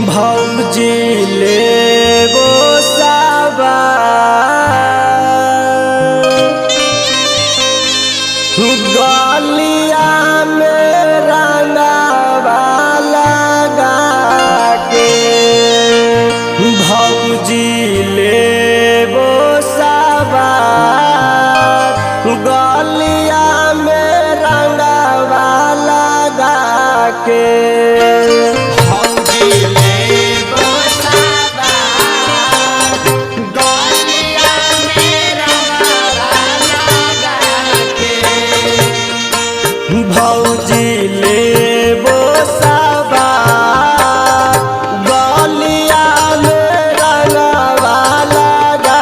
भौजी लेबो गलिया में रंगवा लगा के भौजी लेबो गलिया में रंगवा लगा के भौजी लेबो गलिया में रंगवा लगा के भौजी लेबो गलिया में रंगवा लगा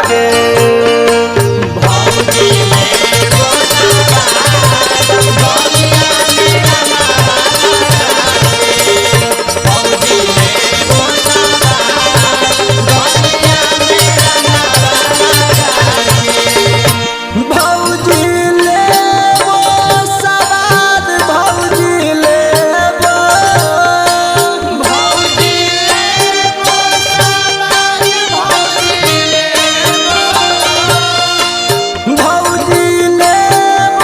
के भौजी लेबो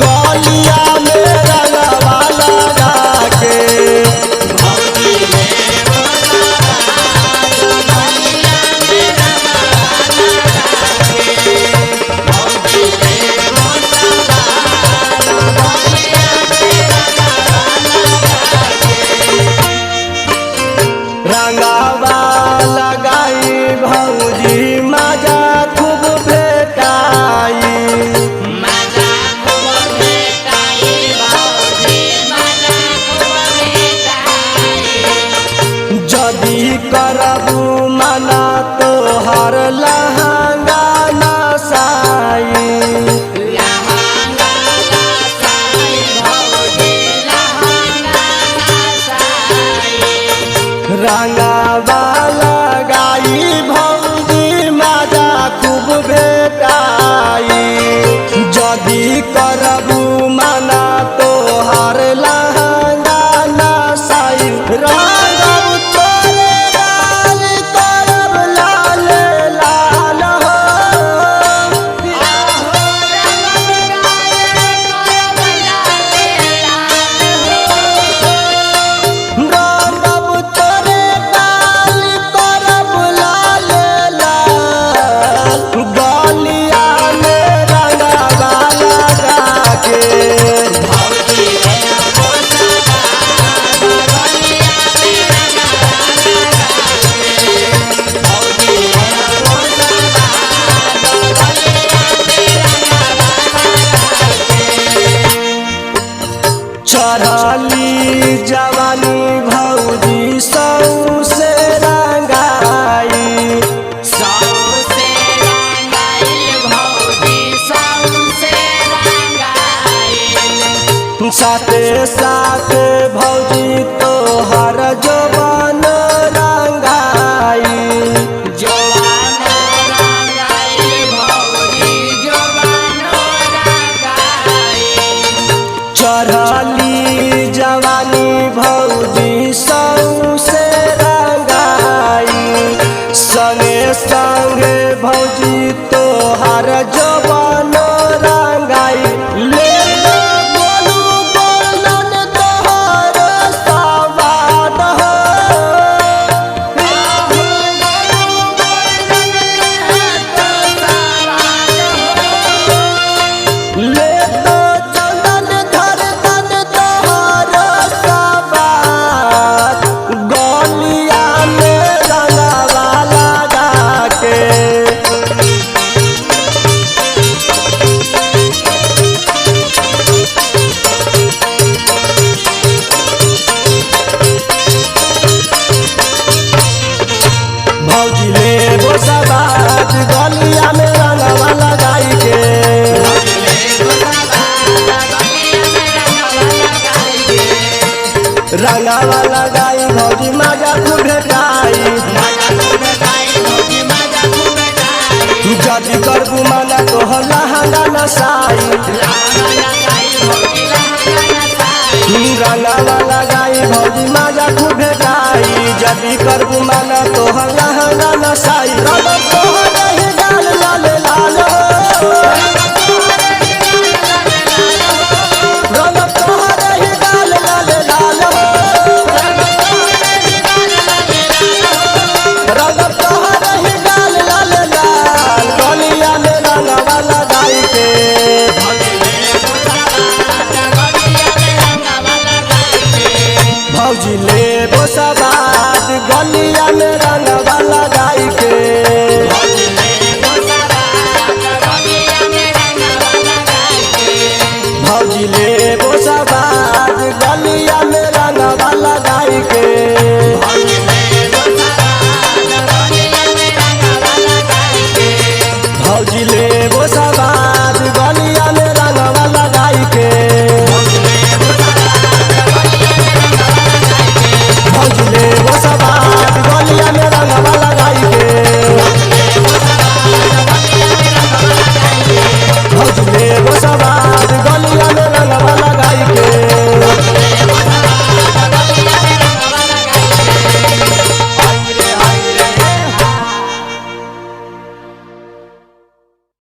गलिया में रंगवा लगा के भौजी रंगवा लगाई भौजी मजा खूब भेटाई मजा खूब भेटाई भौजी मजा खूब भेटाई जदी करबू मना तोहर लहंगा नसाई लहंगा नसाई भौजी लहंगा नसाई रंगवा लगाई भौजी मजा खूब भेटाई जदी करबू मना तोहर लहंगा नसाई रंगव तोरे गाल करब लाल लाल हो रंगव तोरे गाल करब लाल लाल गलिया में रंगवा लगा के भौजी लेबो गलिया में रंगवा लगा के भौजी लेबो गलिया में रंगवा लगा के चढ़ली जवानी भौजी सौसे रंगाई सौसे रंगाई भौजी सौसे रंगाई साथे साथे भौजी तोहर जवान रंगाई जवान रंगाई भौजी जवान रंगाई चढ़ली जवानी भौजी सौसे रंगाई संगे संगे भौजी तोहर जवान रंगाई ले लो बोलू बोलन तोहर सवाद हो ले तो चंदन धर तन तोहर सवाद गलिया में रंगवा लगा के भौजी लेबो गलिया में रंगवा लगाई के रंगवा लगाई भौजी मजा खूब भेटाई जदी करबू मना तोहर लहंगा नसाई जदी करबू माना